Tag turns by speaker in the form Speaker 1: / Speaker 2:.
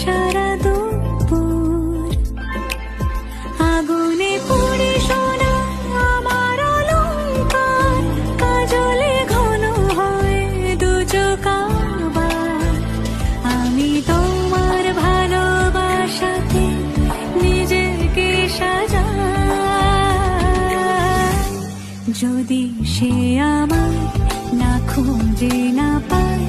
Speaker 1: সারা দুপুর আগুনে পুড়ে সোনা আমার অলংকার, কাজলে ঘন হয় দু চোখ আবার। আমি তোমার ভালোবাসাতে নিজেকে সাজাই, যদি সে আমায় না খুঁজে না পায়